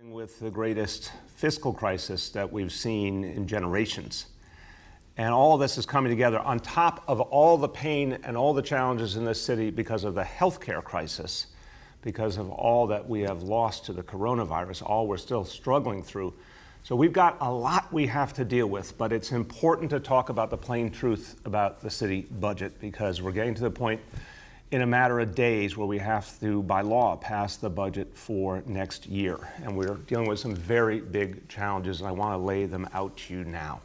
With the greatest fiscal crisis that we've seen in generations. And all of this is coming together on top of all the pain and all the challenges in this city because of the healthcare crisis, because of all that we have lost to the coronavirus, all we're still struggling through. So we've got a lot we have to deal with, but it's important to talk about the plain truth about the city budget because we're getting to the point in a matter of days where we have to, by law, pass the budget for next year. And we're dealing with some very big challenges, and I want to lay them out to you now.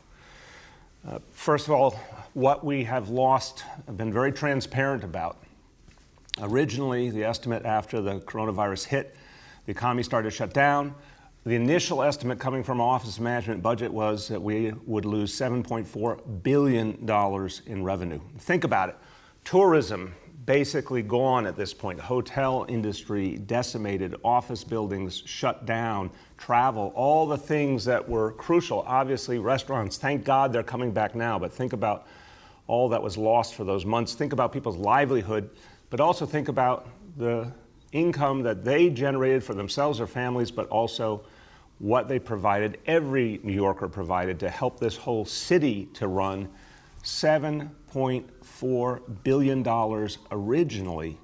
First of all, what we have lost, I've been very transparent about. Originally, the estimate after the coronavirus hit, the economy started to shut down. The initial estimate coming from our Office of Management budget was that we would lose $7.4 billion in revenue. Think about it. Tourism, basically gone at this point. Hotel industry decimated, office buildings shut down, travel, all the things that were crucial. Obviously, restaurants, thank God they're coming back now, but think about all that was lost for those months. Think about people's livelihood, but also think about the income that they generated for themselves or families, but also what they provided, every New Yorker provided to help this whole city to run. $7.4 billion originally,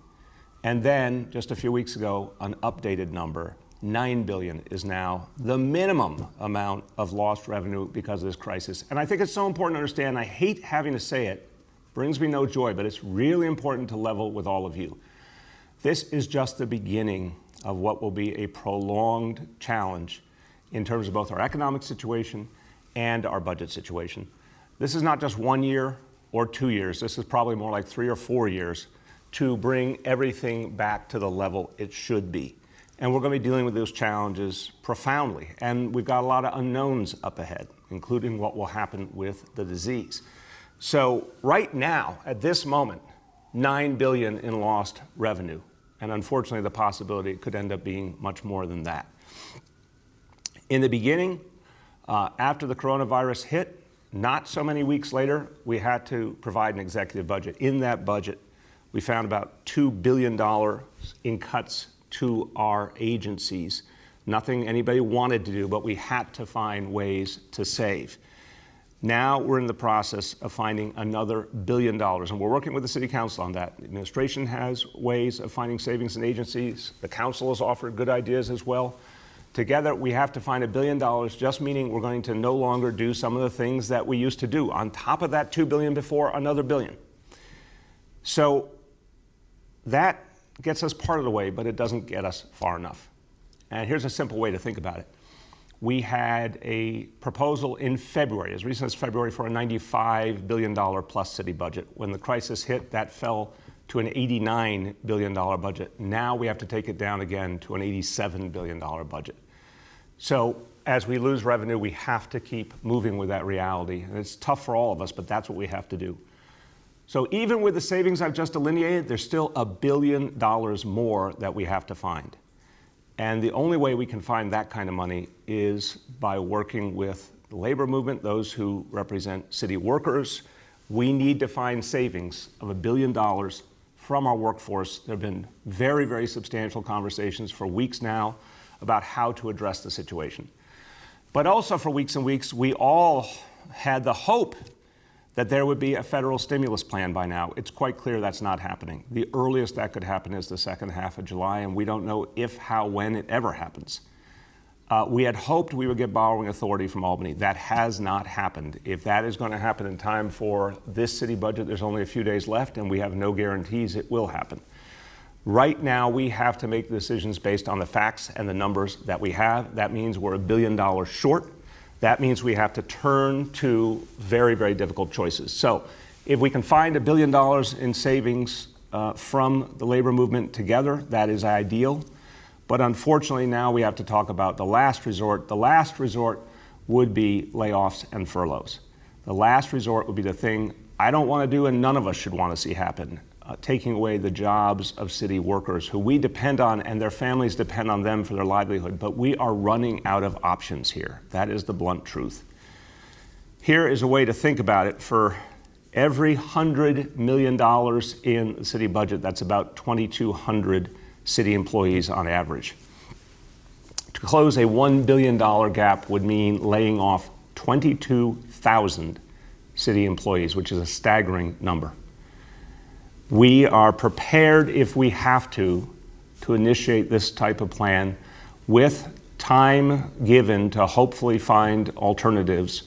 and then just a few weeks ago, an updated number, $9 billion is now the minimum amount of lost revenue because of this crisis. And I think it's so important to understand, I hate having to say it, brings me no joy, but it's really important to level with all of you. This is just the beginning of what will be a prolonged challenge in terms of both our economic situation and our budget situation. This is not just 1 year or 2 years. This is probably more like 3 or 4 years to bring everything back to the level it should be. And we're going to be dealing with those challenges profoundly. And we've got a lot of unknowns up ahead, including what will happen with the disease. So right now, at this moment, $9 billion in lost revenue. And unfortunately, the possibility it could end up being much more than that. In the beginning, after the coronavirus hit, not so many weeks later, we had to provide an executive budget. In that budget, we found about $2 billion in cuts to our agencies. Nothing anybody wanted to do, but we had to find ways to save. Now we're in the process of finding another $1 billion, and we're working with the City Council on that. The administration has ways of finding savings in agencies. The council has offered good ideas as well. Together, we have to find $1 billion, just meaning we're going to no longer do some of the things that we used to do. On top of that $2 billion before, another $1 billion. So that gets us part of the way, but it doesn't get us far enough. And here's a simple way to think about it. We had a proposal in February, as recent as February, for a $95 billion plus city budget. When the crisis hit, that fell to an $89 billion budget. Now we have to take it down again to an $87 billion budget. So as we lose revenue, we have to keep moving with that reality. And it's tough for all of us, but that's what we have to do. So even with the savings I've just delineated, there's still $1 billion more that we have to find. And the only way we can find that kind of money is by working with the labor movement, those who represent city workers. We need to find savings of $1 billion from our workforce. There have been very, very substantial conversations for weeks now about how to address the situation. But also for weeks and weeks, we all had the hope that there would be a federal stimulus plan by now. It's quite clear that's not happening. The earliest that could happen is the second half of July, and we don't know if, how, when it ever happens. We had hoped we would get borrowing authority from Albany. That has not happened. If that is going to happen in time for this city budget, there's only a few days left, and we have no guarantees it will happen. Right now, we have to make decisions based on the facts and the numbers that we have. That means we're $1 billion short. That means we have to turn to very, very difficult choices. So if we can find $1 billion in savings from the labor movement together, that is ideal. But unfortunately, now we have to talk about the last resort. The last resort would be layoffs and furloughs. The last resort would be the thing I don't want to do and none of us should want to see happen. Taking away the jobs of city workers who we depend on and their families depend on them for their livelihood. But we are running out of options here. That is the blunt truth. Here is a way to think about it. For every $100 million in the city budget, that's about 2,200 city employees on average. To close a $1 billion gap would mean laying off 22,000 city employees, which is a staggering number. We are prepared, if we have to initiate this type of plan with time given to hopefully find alternatives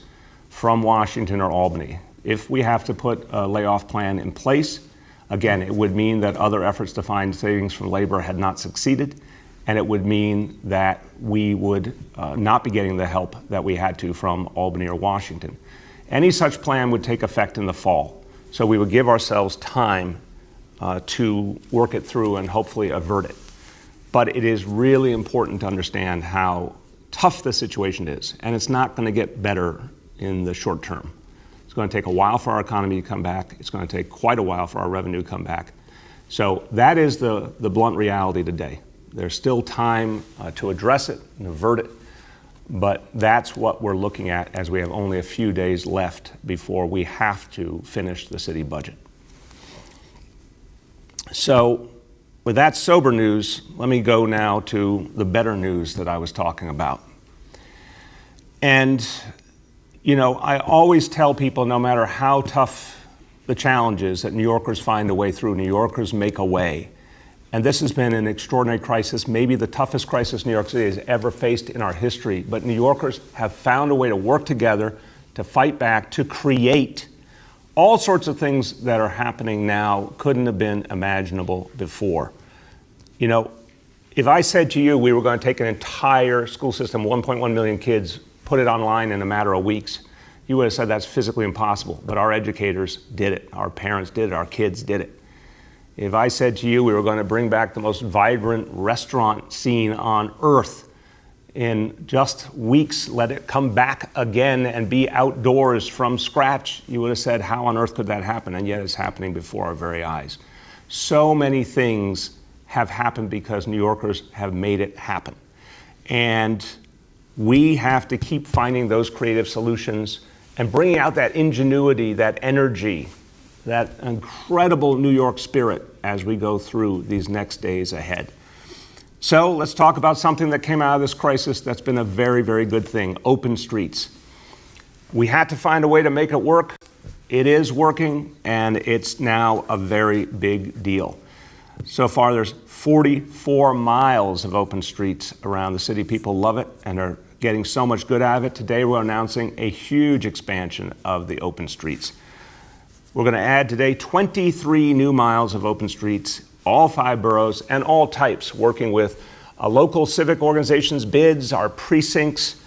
from Washington or Albany. If we have to put a layoff plan in place, again, it would mean that other efforts to find savings from labor had not succeeded, and it would mean that we would not be getting the help that we had to from Albany or Washington. Any such plan would take effect in the fall, so we would give ourselves time to work it through and hopefully avert it. But it is really important to understand how tough the situation is, and it's not going to get better in the short term. It's going to take a while for our economy to come back. It's going to take quite a while for our revenue to come back. So that is the blunt reality today. There's still time to address it and avert it, but that's what we're looking at as we have only a few days left before we have to finish the city budget. So with that sober news, let me go now to the better news that I was talking about. And, you know, I always tell people, no matter how tough the challenge is, that New Yorkers find a way through. New Yorkers make a way. And this has been an extraordinary crisis, maybe the toughest crisis New York City has ever faced in our history. But New Yorkers have found a way to work together, to fight back, to create all sorts of things that are happening now couldn't have been imaginable before. You know, if I said to you we were going to take an entire school system, 1.1 million kids, put it online in a matter of weeks, you would have said that's physically impossible. But our educators did it, our parents did it, our kids did it. If I said to you we were going to bring back the most vibrant restaurant scene on earth in just weeks, let it come back again and be outdoors from scratch, you would have said, how on earth could that happen? And yet it's happening before our very eyes. So many things have happened because New Yorkers have made it happen. And we have to keep finding those creative solutions and bringing out that ingenuity, that energy, that incredible New York spirit as we go through these next days ahead. So let's talk about something that came out of this crisis that's been a very, very good thing: open streets. We had to find a way to make it work. It is working, and it's now a very big deal. So far, there's 44 miles of open streets around the city. People love it and are getting so much good out of it. Today, we're announcing a huge expansion of the open streets. We're going to add today 23 new miles of open streets, all 5 boroughs and all types, working with local civic organizations, bids, our precincts.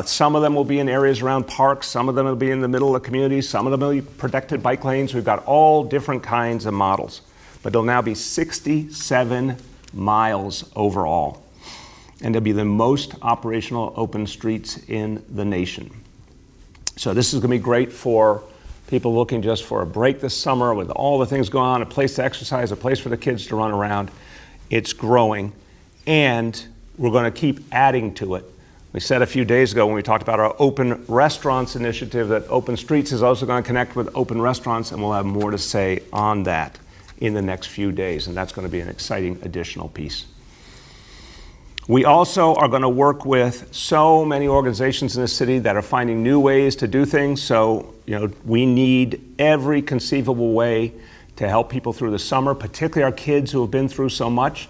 Some of them will be in areas around parks. Some of them will be in the middle of communities. Some of them will be protected bike lanes. We've got all different kinds of models. But there'll now be 67 miles overall. And they'll be the most operational open streets in the nation. So this is going to be great for people looking just for a break this summer with all the things going on, a place to exercise, a place for the kids to run around. It's growing, and we're going to keep adding to it. We said a few days ago when we talked about our open restaurants initiative that Open Streets is also going to connect with open restaurants, and we'll have more to say on that in the next few days, and that's going to be an exciting additional piece. We also are going to work with so many organizations in the city that are finding new ways to do things. So, we need every conceivable way to help people through the summer, particularly our kids who have been through so much.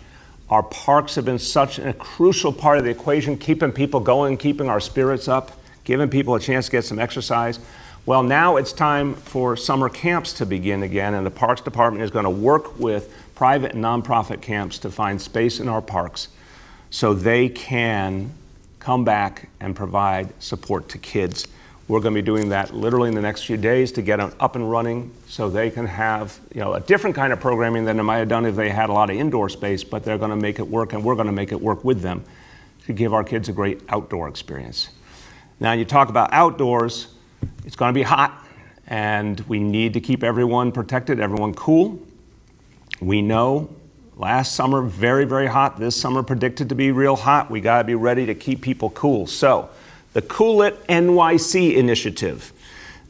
Our parks have been such a crucial part of the equation, keeping people going, keeping our spirits up, giving people a chance to get some exercise. Well, now it's time for summer camps to begin again, and the Parks Department is going to work with private and nonprofit camps to find space in our parks so they can come back and provide support to kids. We're going to be doing that literally in the next few days to get them up and running so they can have a different kind of programming than they might have done if they had a lot of indoor space, but they're going to make it work, and we're going to make it work with them to give our kids a great outdoor experience. Now, you talk about outdoors, it's going to be hot, and we need to keep everyone protected, everyone cool. We know last summer, very, very hot. This summer predicted to be real hot. We got to be ready to keep people cool. So the Cool It NYC initiative.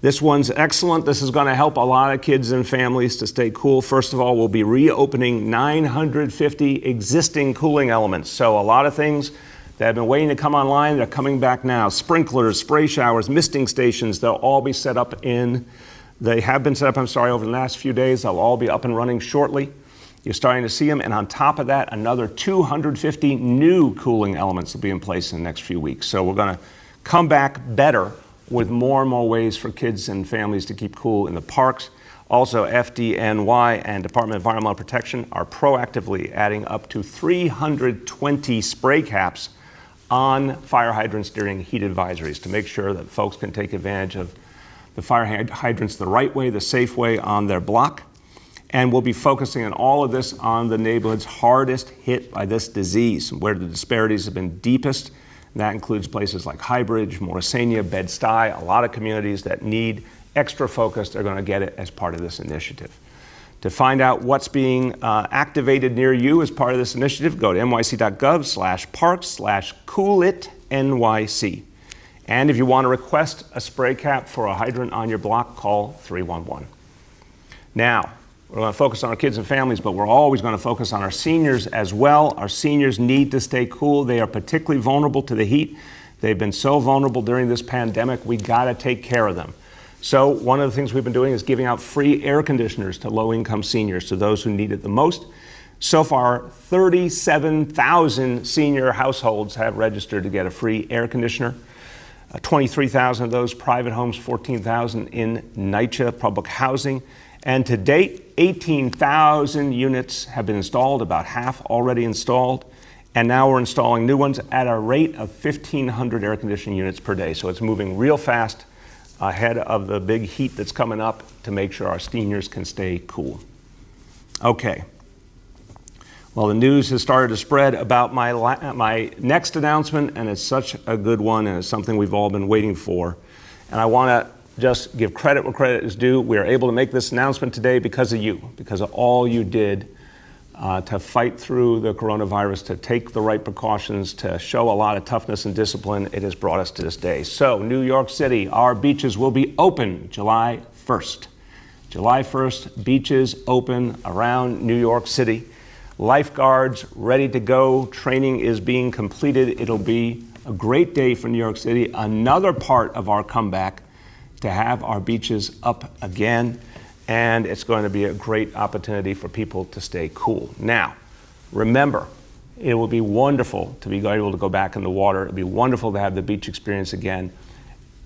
This one's excellent. This is going to help a lot of kids and families to stay cool. First of all, we'll be reopening 950 existing cooling elements. So a lot of things that have been waiting to come online. They're coming back now. Sprinklers, spray showers, misting stations, they'll all be set up they have been set up, over the last few days. They'll all be up and running shortly. You're starting to see them. And on top of that, another 250 new cooling elements will be in place in the next few weeks. So we're going to come back better with more and more ways for kids and families to keep cool in the parks. Also, FDNY and Department of Environmental Protection are proactively adding up to 320 spray caps on fire hydrants during heat advisories to make sure that folks can take advantage of the fire hydrants the right way, the safe way on their block. And we'll be focusing on all of this on the neighborhoods hardest hit by this disease, where the disparities have been deepest. And that includes places like Highbridge, Morrisania, Bed-Stuy, a lot of communities that need extra focus. They're going to get it as part of this initiative. To find out what's being activated near you as part of this initiative, go to nyc.gov/parks/coolitnyc. And if you want to request a spray cap for a hydrant on your block, call 311. Now, we're going to focus on our kids and families, but we're always going to focus on our seniors as well. Our seniors need to stay cool. They are particularly vulnerable to the heat. They've been so vulnerable during this pandemic. We got to take care of them. So one of the things we've been doing is giving out free air conditioners to low-income seniors, to those who need it the most. So far, 37,000 senior households have registered to get a free air conditioner. 23,000 of those private homes, 14,000 in NYCHA public housing. And to date, 18,000 units have been installed, about half already installed. And now we're installing new ones at a rate of 1,500 air conditioning units per day. So it's moving real fast ahead of the big heat that's coming up to make sure our seniors can stay cool. Okay. Well, the news has started to spread about my next announcement, and it's such a good one, and it's something we've all been waiting for. And I want to just give credit where credit is due. We are able to make this announcement today because of you, because of all you did to fight through the coronavirus, to take the right precautions, to show a lot of toughness and discipline. It has brought us to this day. So, New York City, our beaches will be open July 1st. July 1st, beaches open around New York City. Lifeguards ready to go. Training is being completed. It'll be a great day for New York City. Another part of our comeback to have our beaches up again. And it's going to be a great opportunity for people to stay cool. Now, remember, it will be wonderful to be able to go back in the water. It'll be wonderful to have the beach experience again.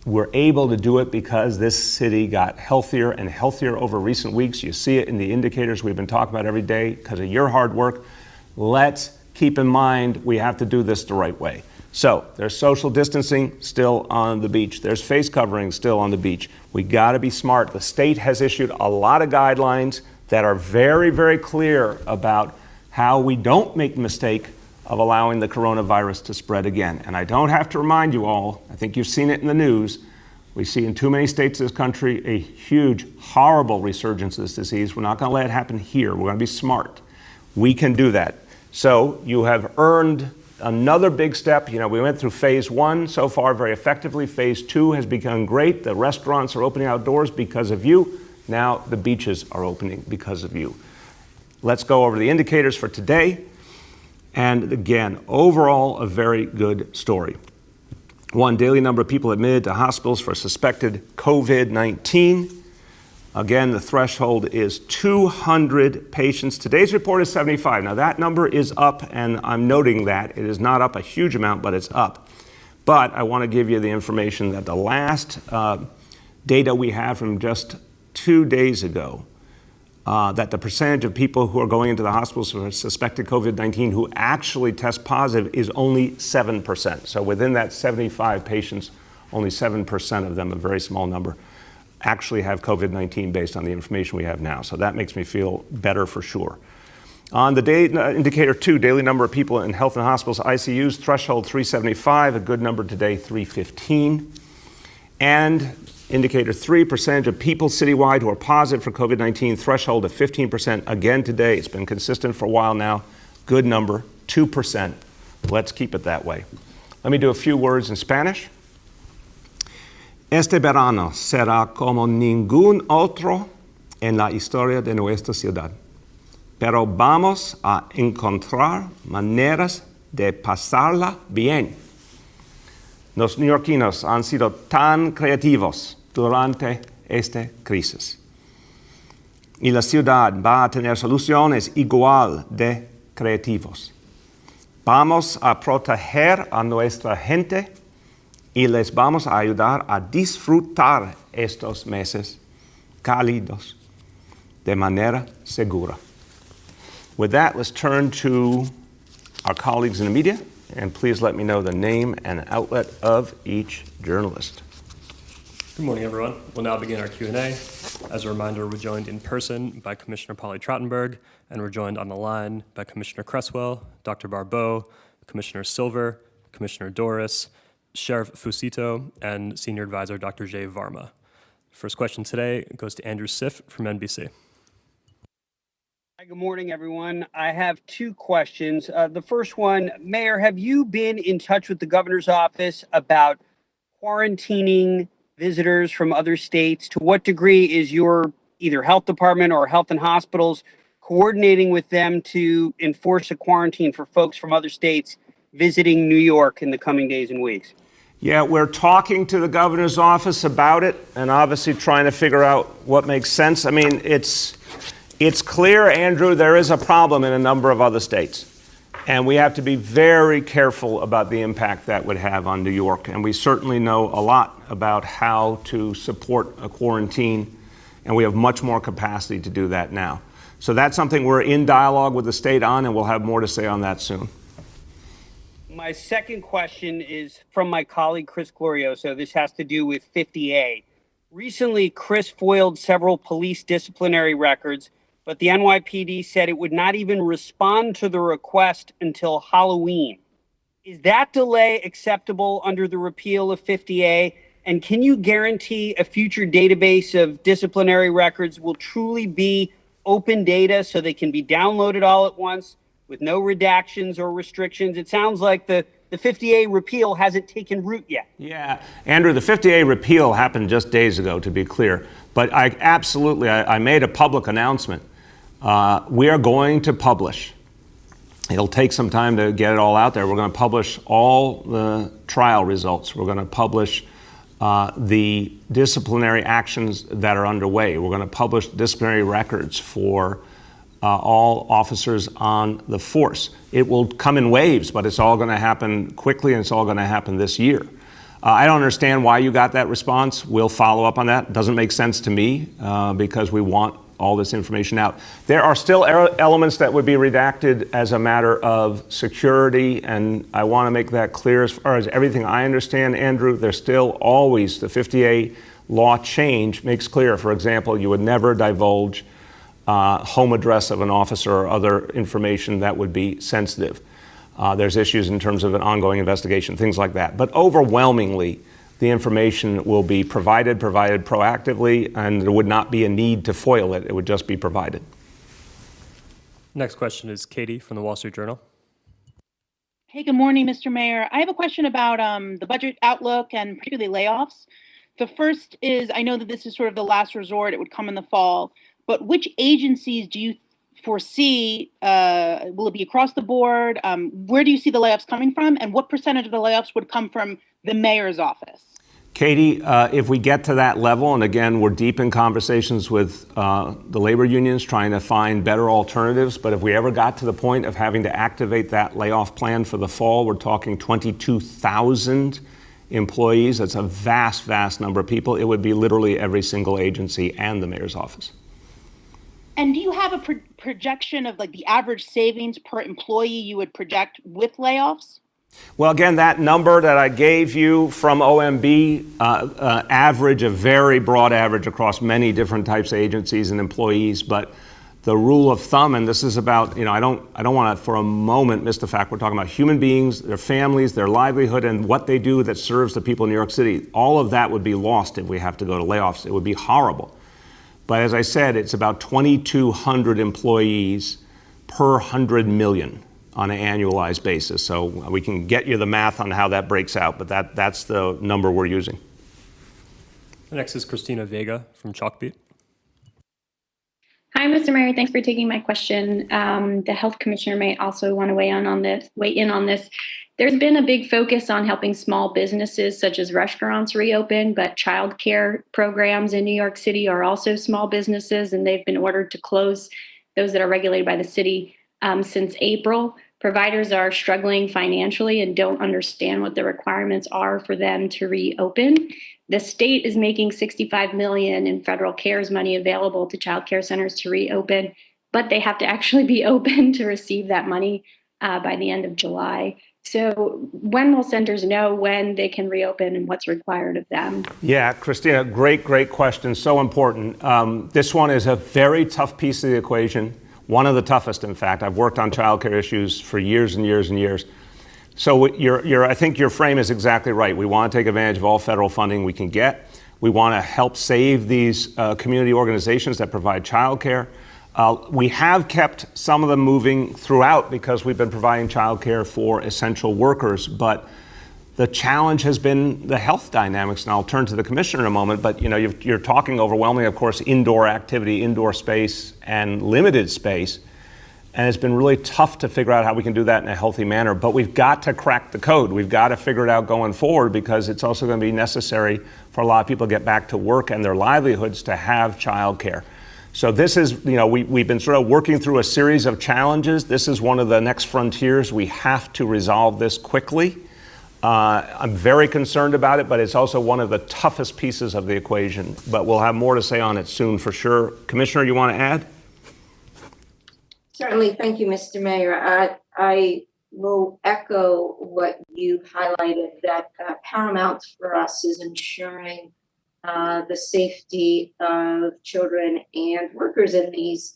We're able to do it because this city got healthier and healthier over recent weeks. You see it in the indicators we've been talking about every day because of your hard work. Let's keep in mind we have to do this the right way. So there's social distancing still on the beach. There's face covering still on the beach. We got to be smart. The state has issued a lot of guidelines that are very, very clear about how we don't make the mistake of allowing the coronavirus to spread again. And I don't have to remind you all, I think you've seen it in the news, we see in too many states of this country a huge, horrible resurgence of this disease. We're not going to let it happen here. We're going to be smart. We can do that. So you have earned another big step. You know, we went through phase 1 so far very effectively. Phase 2 has begun great. The restaurants are opening outdoors because of you. Now the beaches are opening because of you. Let's go over the indicators for today. And again, overall, a very good story. 1, daily number of people admitted to hospitals for suspected COVID-19. Again, the threshold is 200 patients. Today's report is 75. Now that number is up, and I'm noting that. It is not up a huge amount, but it's up. But I want to give you the information that the last data we have from just 2 days ago, that the percentage of people who are going into the hospitals for suspected COVID-19 who actually test positive is only 7%. So within that 75 patients, only 7% of them, a very small number, actually have COVID-19 based on the information we have now. So that makes me feel better for sure. On the day, indicator 2, daily number of people in health and hospitals, ICUs, threshold 375, a good number today, 315. And indicator 3, percentage of people citywide who are positive for COVID-19, threshold of 15%. Again today, it's been consistent for a while now, good number, 2%. Let's keep it that way. Let me do a few words in Spanish. Este verano será como ningún otro en la historia de nuestra ciudad. Pero vamos a encontrar maneras de pasarla bien. Los neoyorquinos han sido tan creativos durante esta crisis. Y la ciudad va a tener soluciones igual de creativos. Vamos a proteger a nuestra gente y les vamos a ayudar a disfrutar estos meses cálidos de manera segura. With that, let's turn to our colleagues in the media, and please let me know the name and outlet of each journalist. Good morning, everyone. We'll now begin our Q&A. As a reminder, we're joined in person by Commissioner Polly Trottenberg, and we're joined on the line by Commissioner Cresswell, Dr. Barbeau, Commissioner Silver, Commissioner Doris, Sheriff Fusito, and Senior Advisor Dr. Jay Varma. First question today goes to Andrew Siff from NBC. Hi, good morning, everyone. I have two questions. The first one, Mayor, have you been in touch with the governor's office about quarantining visitors from other states? To what degree is your either health department or health and hospitals coordinating with them to enforce a quarantine for folks from other states visiting New York in the coming days and weeks? Yeah, we're talking to the governor's office about it and obviously trying to figure out what makes sense. I mean, it's clear, Andrew, there is a problem in a number of other states. And we have to be very careful about the impact that would have on New York. And we certainly know a lot about how to support a quarantine, and we have much more capacity to do that now. So that's something we're in dialogue with the state on, and we'll have more to say on that soon. My second question is from my colleague, Chris Glorioso. This has to do with 50A. Recently, Chris foiled several police disciplinary records, but the NYPD said it would not even respond to the request until Halloween. Is that delay acceptable under the repeal of 50A? And can you guarantee a future database of disciplinary records will truly be open data so they can be downloaded all at once with no redactions or restrictions? It sounds like the 50A repeal hasn't taken root yet. Yeah, Andrew, the 50A repeal happened just days ago, to be clear. But I made a public announcement. We are going to publish. It'll take some time to get it all out there. We're going to publish all the trial results. We're going to publish the disciplinary actions that are underway. We're going to publish disciplinary records for all officers on the force. It will come in waves, but it's all going to happen quickly, and it's all going to happen this year. I don't understand why you got that response. We'll follow up on that. It doesn't make sense to me because we want all this information out. There are still elements that would be redacted as a matter of security, and I want to make that clear. As far as everything I understand, Andrew, there's still always the 50A law change makes clear. For example, you would never divulge home address of an officer or other information that would be sensitive. There's issues in terms of an ongoing investigation, things like that. But overwhelmingly, the information will be provided proactively, and there would not be a need to foil it. It would just be provided. Next question is Katie from the Wall Street Journal. Hey, good morning, Mr. Mayor. I have a question about the budget outlook and particularly layoffs. The first is, I know that this is sort of the last resort. It would come in the fall. But which agencies do you foresee? Will it be across the board? Where do you see the layoffs coming from? And what percentage of the layoffs would come from the mayor's office? Katie, if we get to that level, and again, we're deep in conversations with the labor unions trying to find better alternatives, but if we ever got to the point of having to activate that layoff plan for the fall, we're talking 22,000 employees. That's a vast, vast number of people. It would be literally every single agency and the mayor's office. And do you have a projection of like the average savings per employee you would project with layoffs? Well, again, that number that I gave you from OMB, a very broad average across many different types of agencies and employees. But the rule of thumb, and this is about, I don't want to for a moment miss the fact we're talking about human beings, their families, their livelihood, and what they do that serves the people in New York City. All of that would be lost if we have to go to layoffs. It would be horrible. But as I said, it's about 2,200 employees per 100 million on an annualized basis. So we can get you the math on how that breaks out, but that's the number we're using. The next is Christina Vega from Chalkbeat. Hi, Hi, Mr. Mayor. Thanks for taking my question. The health commissioner may also want to weigh in on this. There's been a big focus on helping small businesses such as restaurants reopen, but childcare programs in New York City are also small businesses, and they've been ordered to close, those that are regulated by the city, since April. Providers are struggling financially and don't understand what the requirements are for them to reopen. The state is making $65 million in federal CARES money available to child care centers to reopen, but they have to actually be open to receive that money by the end of July. So when will centers know when they can reopen and what's required of them? Yeah, Christina, great question. So important. This one is a very tough piece of the equation. One of the toughest, in fact. I've worked on childcare issues for years and years and years. So I think your frame is exactly right. We want to take advantage of all federal funding we can get. We want to help save these community organizations that provide childcare. We have kept some of them moving throughout because we've been providing childcare for essential workers, but the challenge has been the health dynamics, and I'll turn to the commissioner in a moment, but you're talking overwhelmingly, of course, indoor activity, indoor space, and limited space, and it's been really tough to figure out how we can do that in a healthy manner, but we've got to crack the code. We've got to figure it out going forward because it's also going to be necessary for a lot of people to get back to work and their livelihoods to have childcare. So this is, we've been sort of working through a series of challenges. This is one of the next frontiers. We have to resolve this quickly. I'm very concerned about it, but it's also one of the toughest pieces of the equation. But we'll have more to say on it soon for sure. Commissioner, you want to add? Certainly. Thank you, Mr. Mayor. I will echo what you highlighted, that paramount for us is ensuring the safety of children and workers in these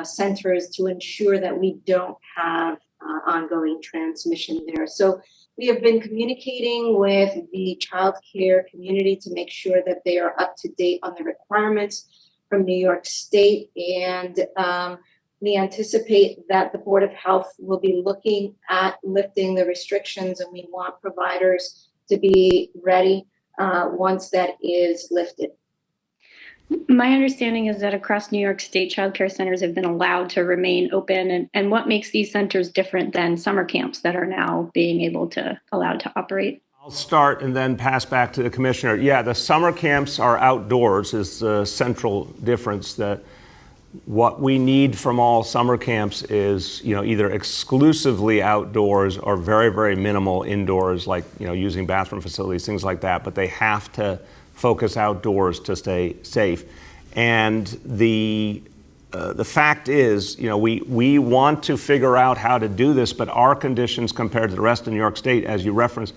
centers to ensure that we don't have ongoing transmission there. So we have been communicating with the child care community to make sure that they are up to date on the requirements from New York State. And we anticipate that the Board of Health will be looking at lifting the restrictions, and we want providers to be ready once that is lifted. My understanding is that across New York State, child care centers have been allowed to remain open. And what makes these centers different than summer camps that are now being allowed to operate? I'll start and then pass back to the commissioner. Yeah, the summer camps are outdoors is the central difference. That what we need from all summer camps is, either exclusively outdoors or very, very minimal indoors, like, using bathroom facilities, things like that. But they have to focus outdoors to stay safe. And the fact is, we want to figure out how to do this, but our conditions compared to the rest of New York State, as you referenced,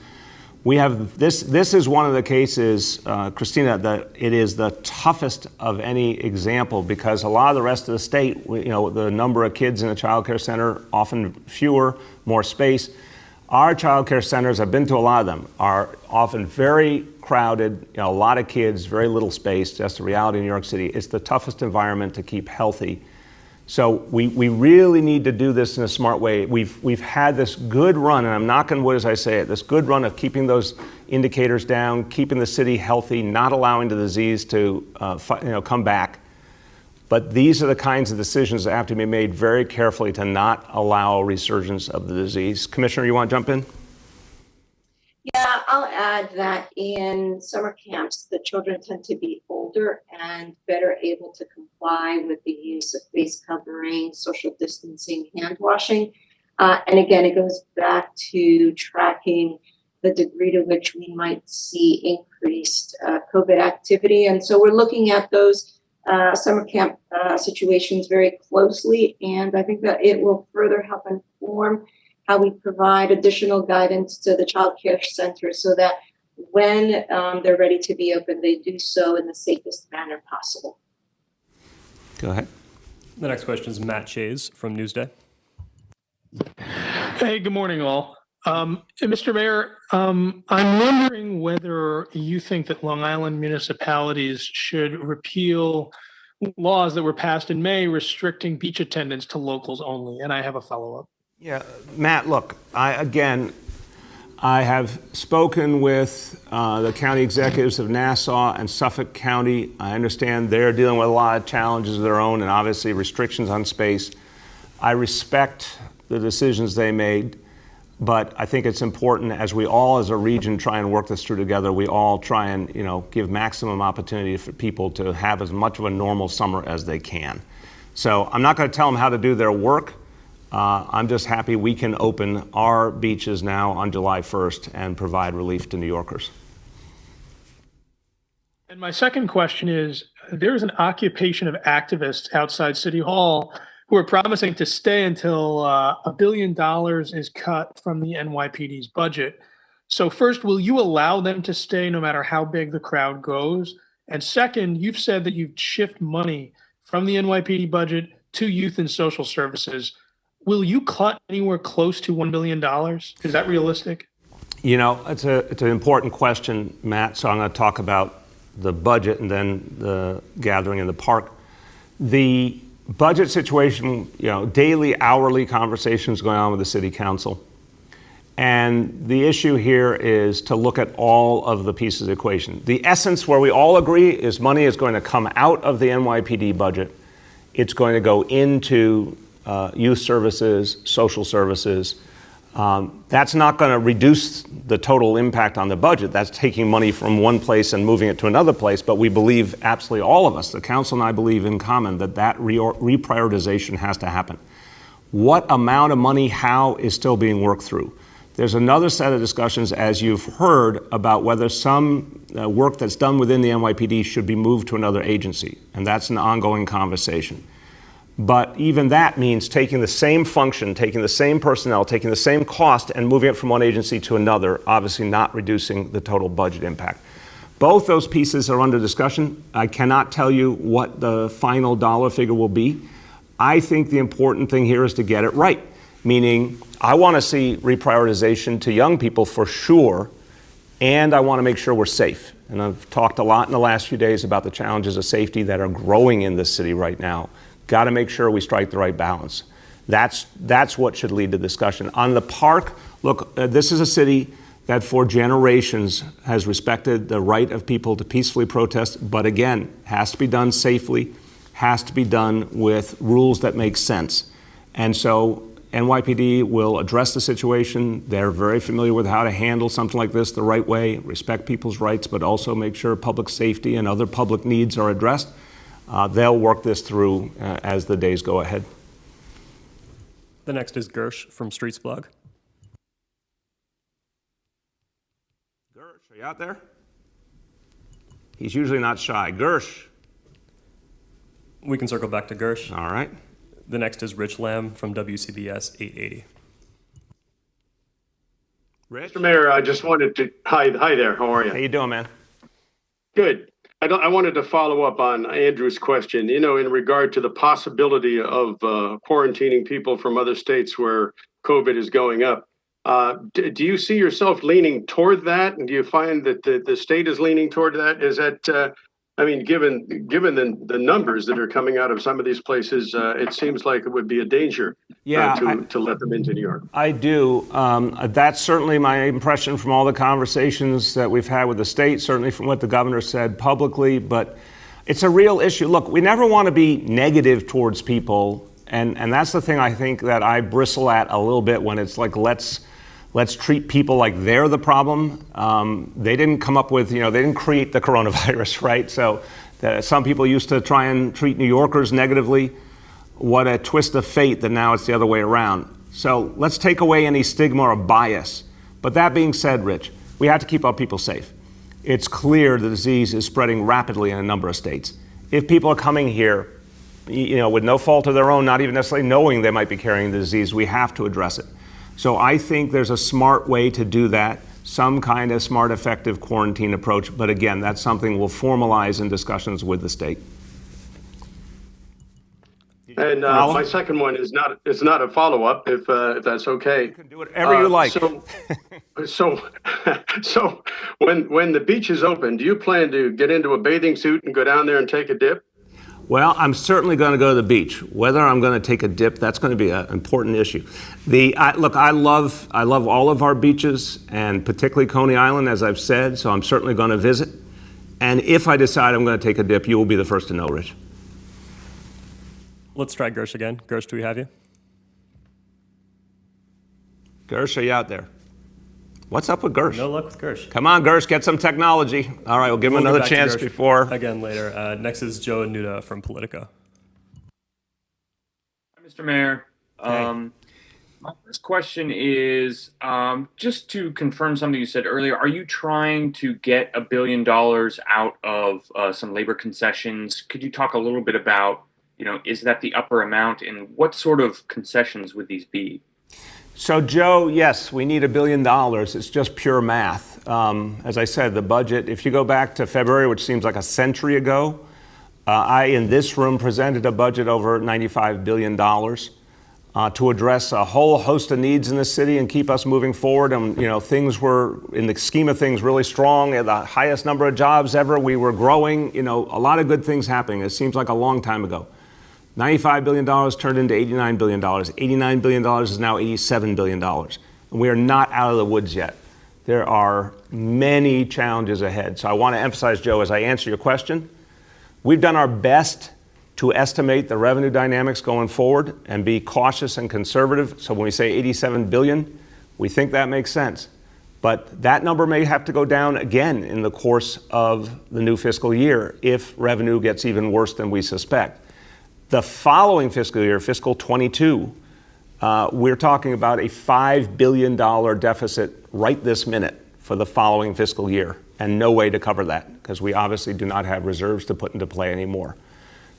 we have this is one of the cases, Christina, that it is the toughest of any example because a lot of the rest of the state, the number of kids in a child care center, often fewer, more space. Our child care centers, I've been to a lot of them, are often very crowded, a lot of kids, very little space. That's the reality in New York City. It's the toughest environment to keep healthy. So we really need to do this in a smart way. We've had this good run, and I'm knocking wood as I say it, this good run of keeping those indicators down, keeping the city healthy, not allowing the disease to come back. But these are the kinds of decisions that have to be made very carefully to not allow a resurgence of the disease. Commissioner, you want to jump in? Yeah, I'll add that in summer camps, the children tend to be older and better able to comply with the use of face covering, social distancing, hand washing. And again, it goes back to tracking the degree to which we might see increased COVID activity. And so we're looking at those summer camp situations very closely, and I think that it will further help inform how we provide additional guidance to the child care centers so that when they're ready to be open, they do so in the safest manner possible. Go ahead. The next question is Matt Shays from Newsday. Hey, good morning, all. Mr. Mayor, I'm wondering whether you think that Long Island municipalities should repeal laws that were passed in May restricting beach attendance to locals only. And I have a follow-up. Yeah, Matt, look, I'm I have spoken with the county executives of Nassau and Suffolk County. I understand they're dealing with a lot of challenges of their own and obviously restrictions on space. I respect the decisions they made, but I think it's important as we all as a region try and work this through together, we all try and give maximum opportunity for people to have as much of a normal summer as they can. So I'm not going to tell them how to do their work. I'm just happy we can open our beaches now on July 1st and provide relief to New Yorkers. And my second question is, there's an occupation of activists outside City Hall who are promising to stay until $1 billion is cut from the NYPD's budget. So first, will you allow them to stay no matter how big the crowd goes? And second, you've said that you'd shift money from the NYPD budget to youth and social services. Will you cut anywhere close to $1 billion? Is that realistic? It's an important question, Matt, so I'm going to talk about the budget and then the gathering in the park. The budget situation, daily, hourly conversations going on with the city council. And the issue here is to look at all of the pieces of the equation. The essence where we all agree is money is going to come out of the NYPD budget. It's going to go into youth services, social services. That's not going to reduce the total impact on the budget. That's taking money from one place and moving it to another place. But we believe, absolutely all of us, the council and I believe in common, that reprioritization has to happen. What amount of money, how, is still being worked through. There's another set of discussions, as you've heard, about whether some work that's done within the NYPD should be moved to another agency. And that's an ongoing conversation. But even that means taking the same function, taking the same personnel, taking the same cost and moving it from one agency to another, obviously not reducing the total budget impact. Both those pieces are under discussion. I cannot tell you what the final dollar figure will be. I think the important thing here is to get it right, meaning I want to see reprioritization to young people for sure, and I want to make sure we're safe. And I've talked a lot in the last few days about the challenges of safety that are growing in this city right now. Got to make sure we strike the right balance. That's what should lead to discussion. On the park, look, this is a city that for generations has respected the right of people to peacefully protest, but again, has to be done safely, has to be done with rules that make sense. And so NYPD will address the situation. They're very familiar with how to handle something like this the right way, respect people's rights, but also make sure public safety and other public needs are addressed. They'll work this through as the days go ahead. The next is Gersh from Streets Blog. Gersh, are you out there? He's usually not shy. Gersh. We can circle back to Gersh. All right. The next is Rich Lamb from WCBS 880. Rich? Mr. Mayor, I just wanted to, hi there, how are you? How you doing, man? Good. I wanted to follow up on Andrew's question, in regard to the possibility of quarantining people from other states where COVID is going up. Do you see yourself leaning toward that? And do you find that the state is leaning toward that? Is that, given the numbers that are coming out of some of these places, it seems like it would be a danger to let them into New York. I do. That's certainly my impression from all the conversations that we've had with the state, certainly from what the governor said publicly, but it's a real issue. Look, we never want to be negative towards people, and that's the thing I think that I bristle at a little bit when it's like, let's treat people like they're the problem. They didn't come up with, they didn't create the coronavirus, right? So some people used to try and treat New Yorkers negatively. What a twist of fate that now it's the other way around. So let's take away any stigma or bias. But that being said, Rich, we have to keep our people safe. It's clear the disease is spreading rapidly in a number of states. If people are coming here, with no fault of their own, not even necessarily knowing they might be carrying the disease, we have to address it. So I think there's a smart way to do that, some kind of smart, effective quarantine approach. But again, that's something we'll formalize in discussions with the state. And my second one is not a follow-up, if that's okay. You can do whatever you like. So when the beach is open, do you plan to get into a bathing suit and go down there and take a dip? Well, I'm certainly going to go to the beach. Whether I'm going to take a dip, that's going to be an important issue. Look, I love all of our beaches, and particularly Coney Island, as I've said, so I'm certainly going to visit. And if I decide I'm going to take a dip, you will be the first to know, Rich. Let's try Gersh again. Gersh, do we have you? Gersh, are you out there? What's up with Gersh? No luck with Gersh. Come on, Gersh, get some technology. All right, we'll give him We'll get another back to chance Gersh before. Again later. Next is Joe Anuda from Politico. Mr. Mayor, my first question is just to confirm something you said earlier. Are you trying to get $1 billion out of some labor concessions? Could you talk a little bit about, is that the upper amount, and what sort of concessions would these be? So, Joe, yes, we need $1 billion. It's just pure math. As I said, the budget, if you go back to February, which seems like a century ago, I, in this room, presented a budget over $95 billion to address a whole host of needs in the city and keep us moving forward. And, things were, in the scheme of things, really strong. At the highest number of jobs ever. We were growing, a lot of good things happening. It seems like a long time ago. $95 billion turned into $89 billion. $89 billion is now $87 billion. And we are not out of the woods yet. There are many challenges ahead. So I want to emphasize, Joe, as I answer your question, we've done our best to estimate the revenue dynamics going forward and be cautious and conservative. So when we say $87 billion, we think that makes sense. But that number may have to go down again in the course of the new fiscal year if revenue gets even worse than we suspect. The following fiscal year, fiscal 22, we're talking about a $5 billion deficit right this minute for the following fiscal year, and no way to cover that because we obviously do not have reserves to put into play anymore.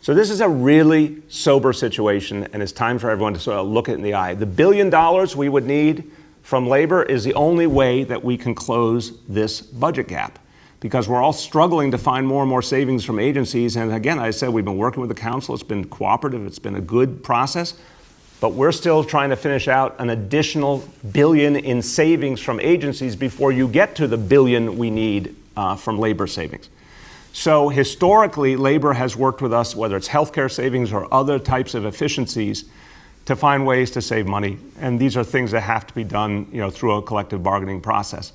So this is a really sober situation, and it's time for everyone to sort of look it in the eye. The $1 billion we would need from labor is the only way that we can close this budget gap, because we're all struggling to find more and more savings from agencies. And again, I said, we've been working with the council. It's been cooperative. It's been a good process. But we're still trying to finish out an additional $1 billion in savings from agencies before you get to the $1 billion we need from labor savings. So historically, labor has worked with us, whether it's healthcare savings or other types of efficiencies, to find ways to save money. And these are things that have to be done, through a collective bargaining process.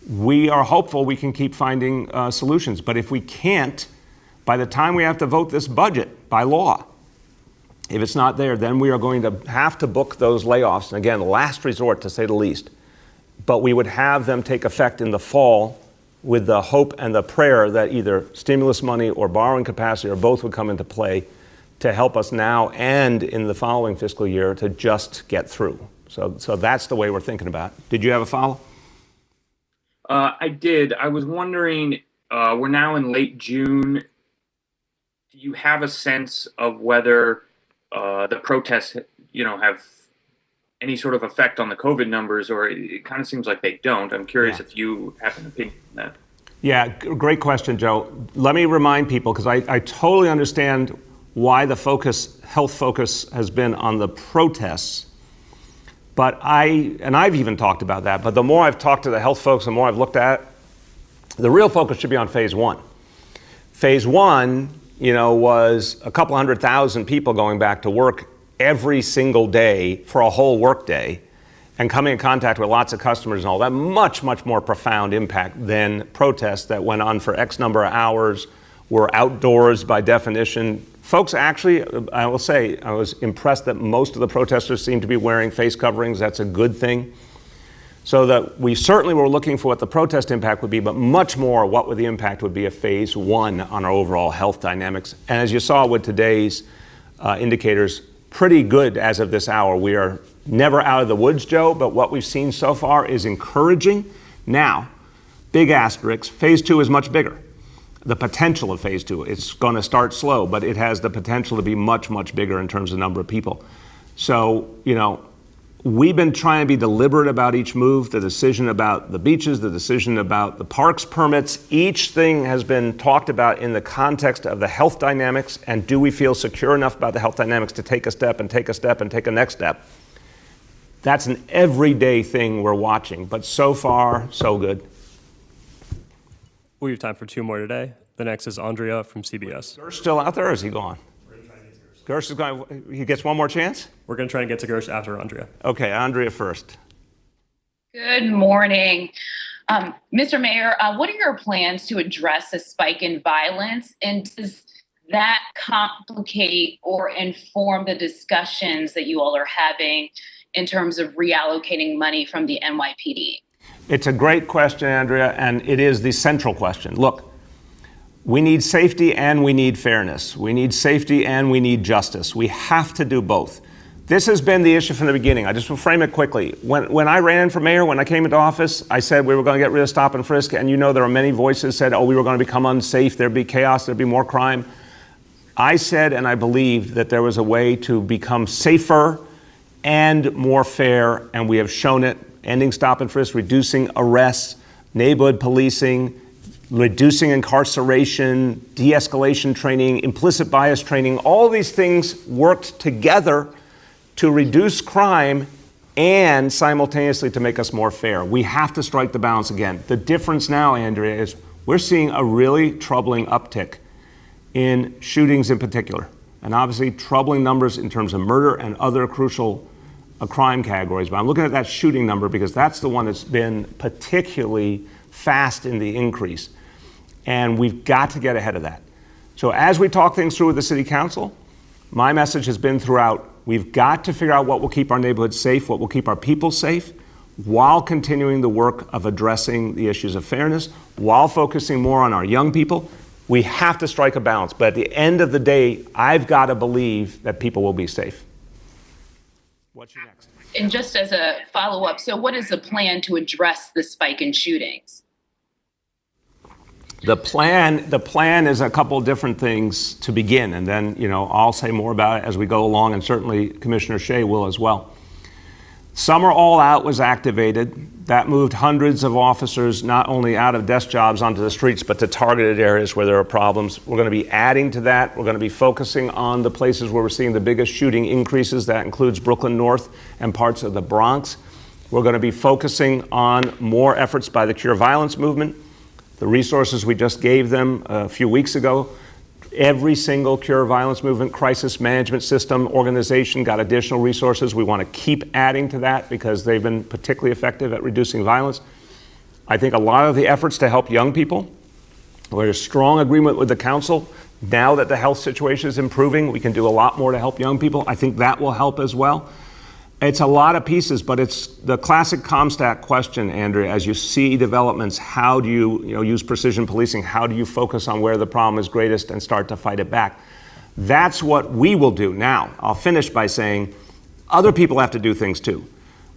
We are hopeful we can keep finding solutions. But if we can't, by the time we have to vote this budget by law, if it's not there, then we are going to have to book those layoffs. And again, last resort, to say the least. But we would have them take effect in the fall with the hope and the prayer that either stimulus money or borrowing capacity or both would come into play to help us now and in the following fiscal year to just get through. So that's the way we're thinking about it. Did you have a follow? I did. I was wondering, we're now in late June. Do you have a sense of whether the protests, have any sort of effect on the COVID numbers, or it kind of seems like they don't? I'm curious if you have an opinion on that. Yeah, great question, Joe. Let me remind people, because I totally understand why the health focus has been on the protests. But I've even talked about that, but the more I've talked to the health folks, the more I've looked at, the real focus should be on phase one. Phase one, was a couple 100,000 people going back to work every single day for a whole work day and coming in contact with lots of customers and all that. Much, much more profound impact than protests that went on for X number of hours, were outdoors by definition. Folks, actually, I will say, I was impressed that most of the protesters seemed to be wearing face coverings. That's a good thing. So that we certainly were looking for what the protest impact would be, but much more what would the impact would be of phase one on our overall health dynamics. And as you saw with today's indicators, pretty good as of this hour. We are never out of the woods, Joe, but what we've seen so far is encouraging. Now, big asterisk, phase two is much bigger. The potential of phase two, it's going to start slow, but it has the potential to be much, much bigger in terms of number of people. So, we've been trying to be deliberate about each move, the decision about the beaches, the decision about the parks permits. Each thing has been talked about in the context of the health dynamics, and do we feel secure enough about the health dynamics to take a step and take a step and take a next step? That's an everyday thing we're watching, but so far, so good. We have time for two more today. The next is Andrea from CBS. Gersh still out there, or is he gone? Gersh is going. He gets one more chance. We're going to try and get to Gersh after Andrea. Okay, Andrea first. Good morning. Mr. Mayor, what are your plans to address the spike in violence? And does that complicate or inform the discussions that you all are having in terms of reallocating money from the NYPD? It's a great question, Andrea, and it is the central question. Look, we need safety and we need fairness. We need safety and we need justice. We have to do both. This has been the issue from the beginning. I just will frame it quickly. When I ran for mayor, when I came into office, I said we were going to get rid of stop and frisk, and you know there are many voices said, oh, we were going to become unsafe, there'd be chaos, there'd be more crime. I said and I believed that there was a way to become safer and more fair, and we have shown it. Ending stop and frisk, reducing arrests, neighborhood policing, reducing incarceration, de-escalation training, implicit bias training, all these things worked together to reduce crime and simultaneously to make us more fair. We have to strike the balance again. The difference now, Andrea, is we're seeing a really troubling uptick in shootings in particular, and obviously troubling numbers in terms of murder and other crucial crime categories. But I'm looking at that shooting number because that's the one that's been particularly fast in the increase. And we've got to get ahead of that. So as we talk things through with the city council, my message has been throughout, we've got to figure out what will keep our neighborhoods safe, what will keep our people safe, while continuing the work of addressing the issues of fairness, while focusing more on our young people. We have to strike a balance. But at the end of the day, I've got to believe that people will be safe. What's your next? And just as a follow-up, so what is the plan to address the spike in shootings? The plan is a couple of different things to begin, and then, I'll say more about it as we go along, and certainly Commissioner Shea will as well. Summer All Out was activated. That moved hundreds of officers not only out of desk jobs onto the streets, but to targeted areas where there are problems. We're going to be adding to that. We're going to be focusing on the places where we're seeing the biggest shooting increases. That includes Brooklyn North and parts of the Bronx. We're going to be focusing on more efforts by the Cure Violence movement. The resources we just gave them a few weeks ago. Every single Cure Violence movement crisis management system organization got additional resources. We want to keep adding to that because they've been particularly effective at reducing violence. I think a lot of the efforts to help young people, there's strong agreement with the council. Now that the health situation is improving, we can do a lot more to help young people. I think that will help as well. It's a lot of pieces, but it's the classic CompStat question, Andrea. As you see developments, how do you, use precision policing? How do you focus on where the problem is greatest and start to fight it back? That's what we will do. Now, I'll finish by saying other people have to do things too.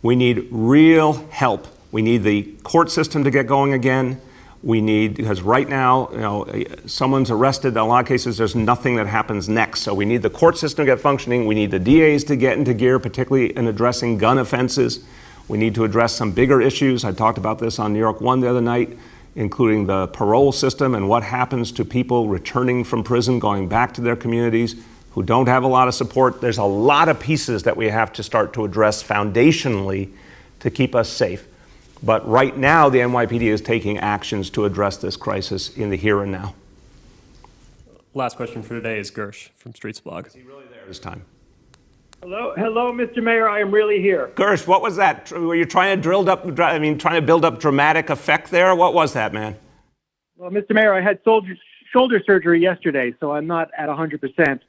We need real help. We need the court system to get going again. We need, because right now, someone's arrested. In a lot of cases, there's nothing that happens next. So we need the court system to get functioning. We need the DAs to get into gear, particularly in addressing gun offenses. We need to address some bigger issues. I talked about this on New York One the other night, including the parole system and what happens to people returning from prison, going back to their communities, who don't have a lot of support. There's a lot of pieces that we have to start to address foundationally to keep us safe. But right now, the NYPD is taking actions to address this crisis in the here and now. Last question for today is Gersh from Streets Blog. Is he really there this time? Hello, Mr. Mayor. I am really here. Gersh, what was that? Were you trying to build up dramatic effect there? What was that, man? Well, Mr. Mayor, I had shoulder surgery yesterday, so I'm not at 100%,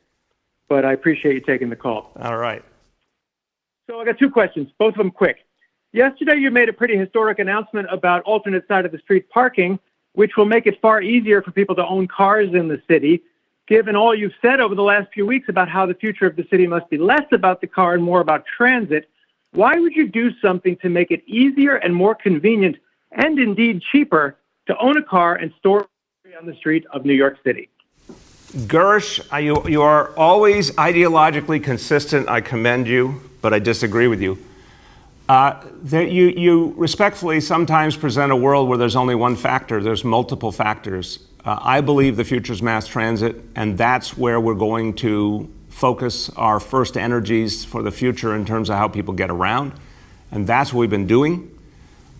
but I appreciate you taking the call. All right. So I got two questions, both of them quick. Yesterday, you made a pretty historic announcement about alternate side of the street parking, which will make it far easier for people to own cars in the city. Given all you've said over the last few weeks about how the future of the city must be less about the car and more about transit, why would you do something to make it easier and more convenient and indeed cheaper to own a car and store on the street of New York City? Gersh, you are always ideologically consistent. I commend you, but I disagree with you. That you respectfully sometimes present a world where there's only one factor. There's multiple factors. I believe the future is mass transit, and that's where we're going to focus our first energies for the future in terms of how people get around. And that's what we've been doing.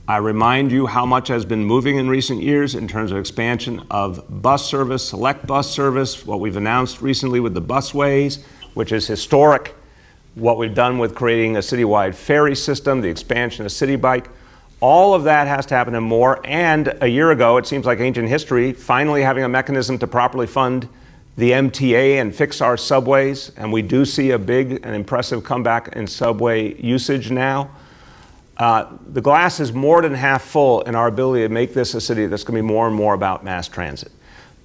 I remind you how much has been moving in recent years in terms of expansion of bus service, select bus service, what we've announced recently with the busways, which is historic, what we've done with creating a citywide ferry system, the expansion of City Bike. All of that has to happen and more. And a year ago, it seems like ancient history, finally having a mechanism to properly fund the MTA and fix our subways. And we do see a big and impressive comeback in subway usage now. The glass is more than half full in our ability to make this a city that's going to be more and more about mass transit.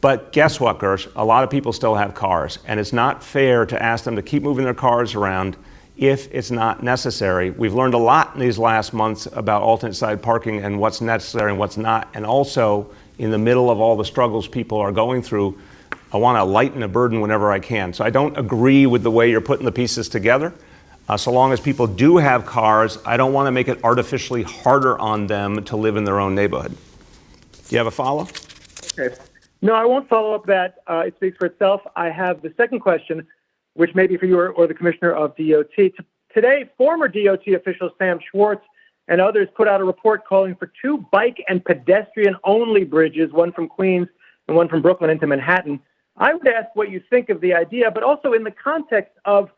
But guess what, Gersh? A lot of people still have cars, and it's not fair to ask them to keep moving their cars around if it's not necessary. We've learned a lot in these last months about alternate side parking and what's necessary and what's not, and also in the middle of all the struggles people are going through, I want to lighten a burden whenever I can. So I don't agree with the way you're putting the pieces together. So long as people do have cars, I don't want to make it artificially harder on them to live in their own neighborhood. Do you have a follow? Okay. No, I won't follow up that. It speaks for itself. I have the second question, which may be for you or the commissioner of DOT. Today, former DOT official Sam Schwartz and others put out a report calling for 2 bike and pedestrian-only bridges, one from Queens and one from Brooklyn into Manhattan. I would ask what you think of the idea, but also in the context of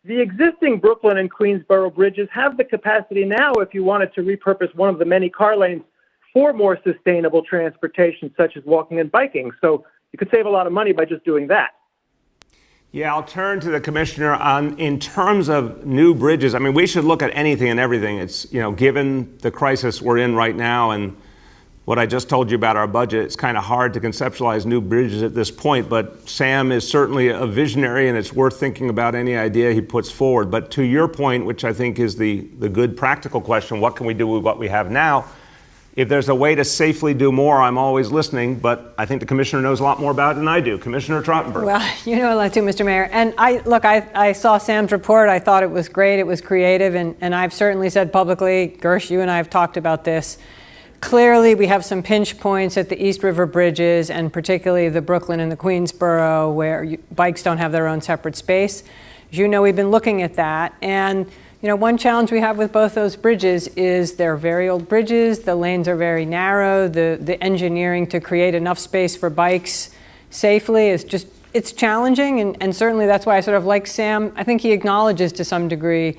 the existing Brooklyn and Queensboro bridges have the capacity now, if you wanted to repurpose one of the many car lanes for more sustainable transportation, such as walking and biking. So you could save a lot of money by just doing that. Yeah, I'll turn to the commissioner on in terms of new bridges. I mean, we should look at anything and everything. It's, given the crisis we're in right now and what I just told you about our budget, it's kind of hard to conceptualize new bridges at this point, but Sam is certainly a visionary and it's worth thinking about any idea he puts forward. But to your point, which I think is the good practical question, what can we do with what we have now? If there's a way to safely do more, I'm always listening, but I think the commissioner knows a lot more about it than I do. Commissioner Trottenberg. Well, you know a lot too, Mr. Mayor. And I saw Sam's report. I thought it was great. It was creative. And I've certainly said publicly, Gersh, you and I have talked about this. Clearly, we have some pinch points at the East River bridges, and particularly the Brooklyn and the Queensboro, where bikes don't have their own separate space. As you know, we've been looking at that. And one challenge we have with both those bridges is they're very old bridges. The lanes are very narrow. The engineering to create enough space for bikes safely is it's challenging. And certainly that's why I sort of like Sam. I think he acknowledges to some degree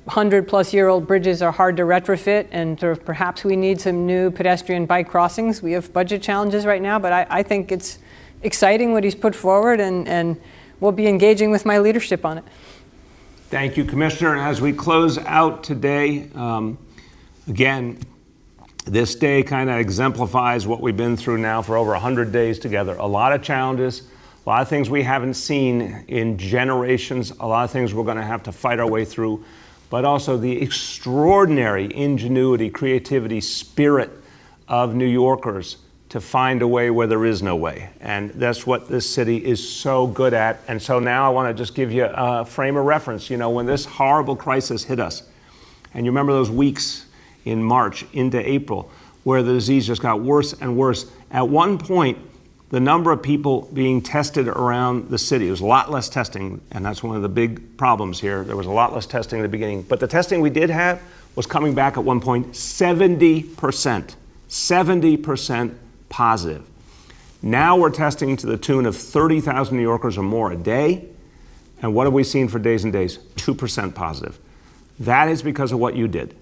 100-plus-year-old bridges are hard to retrofit, and sort of perhaps we need some new pedestrian bike crossings. We have budget challenges right now, but I think it's exciting what he's put forward, and we'll be engaging with my leadership on it. Thank you, Commissioner. And as we close out today, again, this day kind of exemplifies what we've been through now for over 100 days together. A lot of challenges, a lot of things we haven't seen in generations, a lot of things we're going to have to fight our way through, but also the extraordinary ingenuity, creativity, spirit of New Yorkers to find a way where there is no way. And that's what this city is so good at. And so now I want to just give you a frame of reference. When this horrible crisis hit us, and you remember those weeks in March into April where the disease just got worse and worse. At one point, the number of people being tested around the city, there was a lot less testing, and that's one of the big problems here. There was a lot less testing in the beginning. But the testing we did have was coming back at one point 70% positive. Now we're testing to the tune of 30,000 New Yorkers or more a day. And what have we seen for days and days? 2% positive. That is because of what you did.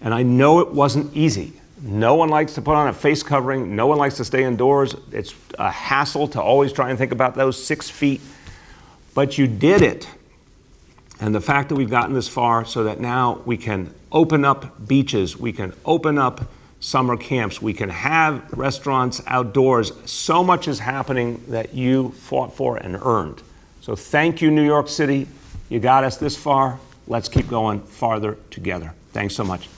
And I know it wasn't easy. No one likes to put on a face covering. No one likes to stay indoors. It's a hassle to always try and think about those 6 feet. But you did it. And the fact that we've gotten this far so that now we can open up beaches, we can open up summer camps, we can have restaurants outdoors. So much is happening that you fought for and earned. So thank you, New York City. You got us this far. Let's keep going farther together. Thanks so much.